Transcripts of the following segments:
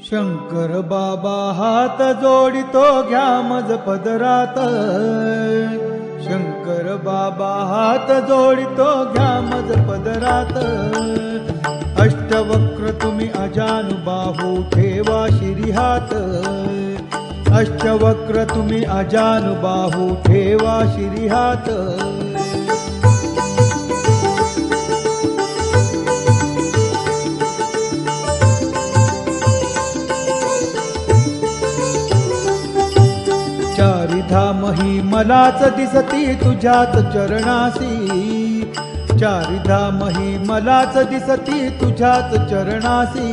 शंकर बाबा हात जोडितो घ्या मज पदरात। शंकर बाबा हात जोडितो घ्या मज पदरात। अष्टवक्र तुम्ही अजानुबाहू ठेवा शिरी हात। अष्टवक्र तुम्ही अजानुबाहू ठेवा शिरी हात। चारिधाम ही मलाच दिसती तुझ्याच चरणासी। चारिधाम ही मलाच दिसती तुझ्याच चरणासी।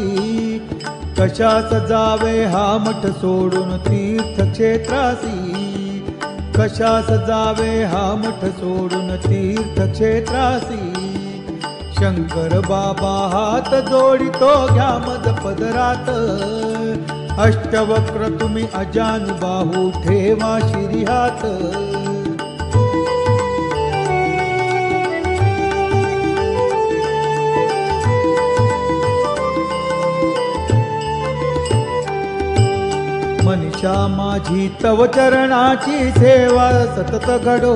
कशास जावे हा मठ सोडून तीर्थक्षेत्रासी। कशास जावे हा मठ सोडून तीर्थक्षेत्रासी। शंकर बाबा हात जोडितो घ्या मज पदरात। अष्टवक्र तुम्ही अजानुबाहू ठेवा शिरी हात। मनीषा माझी तव चरणाची सेवा सतत घडो।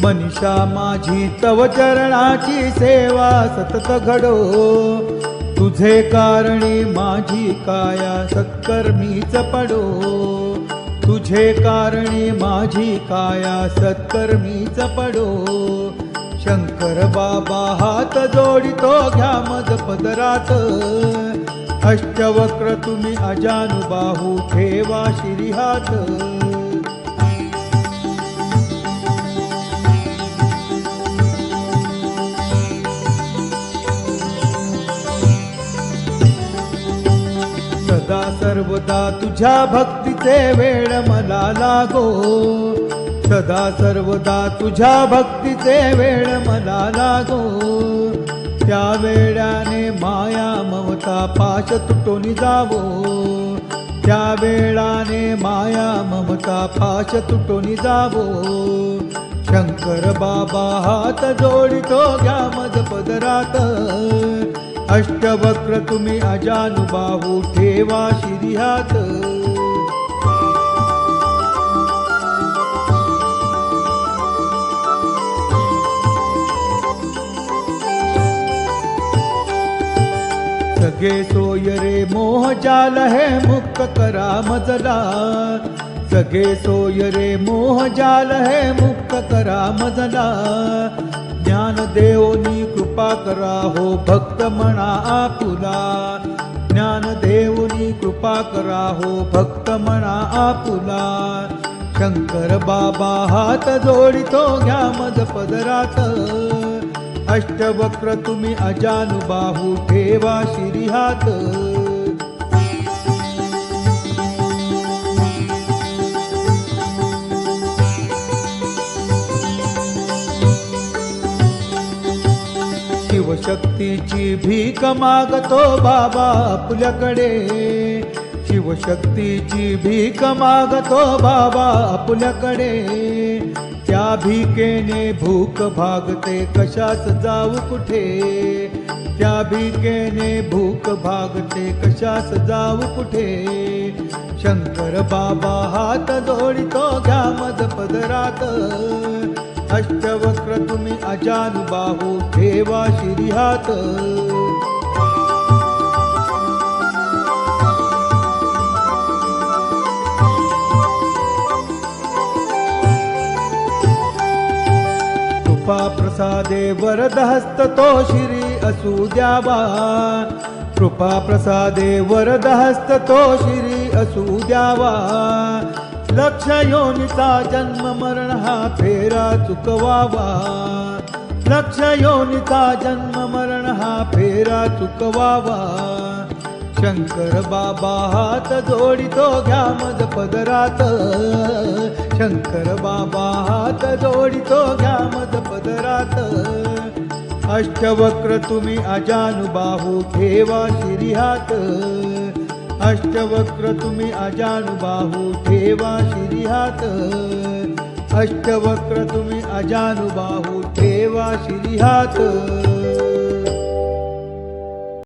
मनीषा माझी तव चरणाची सेवा सतत घडो। तुझे कारणे माझी काया सत्कर्मीच पडो। तुझे कारणे माझी काया सत्कर्मीच पडो। शंकर बाबा हात जोडितो घ्या मज पदरात। अष्टवक्र तुम्ही अजानुबाहू ठेवा शिरी हात। सदा सर्वदा तुझ्या भक्तीचे वेळ मला लागो। सदा सर्वदा तुझ्या भक्तीचे वेळ मला लागो। त्या वेळाने माया ममता पाश तुटून जावो। त्या वेळाने माया ममता पाश तुटून जावो। शंकर बाबा हात जोडितो घ्या मज पदरात। अष्टवक्र तुम्ही अजानुबाहू ठेवा शिरी हात। सगे सोय रे मोह जाल है मुक्त करा मजला। सगे सोय रे मोह जाल है मुक्त करा मजला। ज्ञान देवनी कृपा करा हो भक्त म्हणा आपुला। ज्ञान देवनी कृपा करा हो भक्त म्हणा आपुला। शंकर बाबा हात जोडितो घ्या मज पदरात। अष्टवक्र तुम्ही अजानुबाहू ठेवा शिरी हात। शिवशक्तीची भीक मागतो बाबा आपल्याकडे। शिवशक्तीची भीक मागतो बाबा आपल्याकडे। त्या भीकेने भूक भागते कशास जाऊ कुठे। त्या भीकेने भूक भागते कशास जाऊ कुठे। शंकर बाबा हात जोडितो घ्या मज पदरात। अष्टवक्र तुम्ही अजानुबाहू ठेवा शिरी हात। कृपा प्रसादे वरद हस्त तो शिरी असू द्यावा। कृपा प्रसादे वरद हस्त तो शिरी असू द्यावा। लक्ष योनीचा जन्म मरण हा फेरा चुकवावा। लक्ष योनीचा जन्म मरण हा फेरा चुकवावा। शंकर बाबा हात जोडितो घ्या मज पदरात। शंकर बाबा हात जोडितो घ्या मज पदरात। अष्टवक्र तुम्ही अजानुबाहू ठेवा शिरी हात। अष्टवक्र तुम्ही अजानुबाहू ठेवा शिरी हात। अष्टवक्र तुम्ही अजानुबाहू ठेवा शिरी हात।